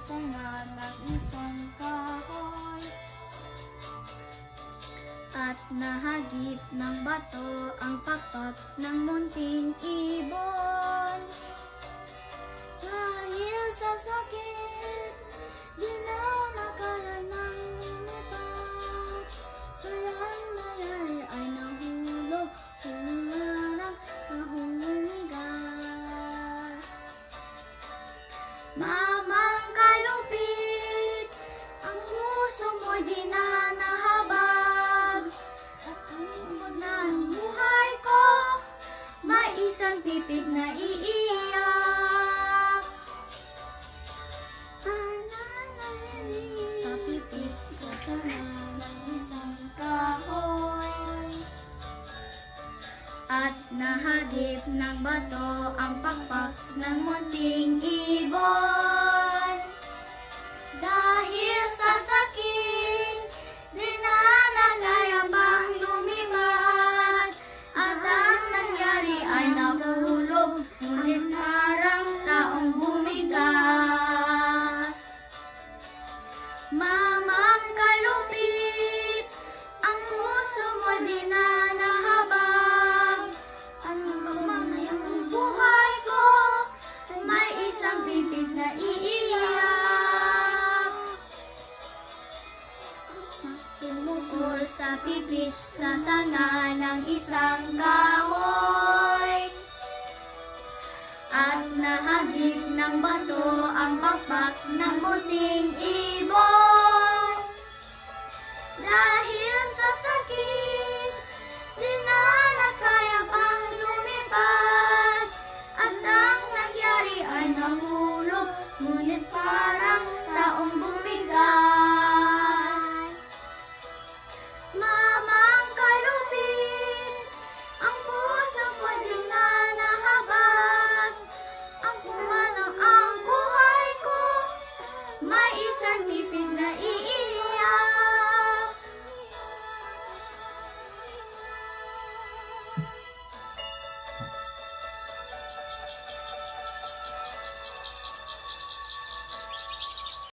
sanga ng isang kahoy. At nahagip ng bato ang pakpak ng munting ibon. Dahil sa sakit, di na makaya ng lumipad. Kayang nangyari ay nahulog, humarang nahumigas. Mamang kalupit, ang puso mo'y di na nahabag. At ang ng buhay ko, may isang pipit na iiyak. Sa pipit, sa sanga ng isang kahoy. At nahagip ng bato ang pakpak ng munting ibon. Dahil sa sakit, di na nagaya pang lumipad. At ang nangyari ay nahulog, ngunit harang taong bumigas. Mamang kalupit, ang puso mo di na nahabag. Ang mamayang buhay ko, may isang pipit na iiyak. Tumukol sa pipit sa sanga ng isang kahoy. At nahagip ng bato ang pakpak ng munting ibon. Dahil sa sakit, di na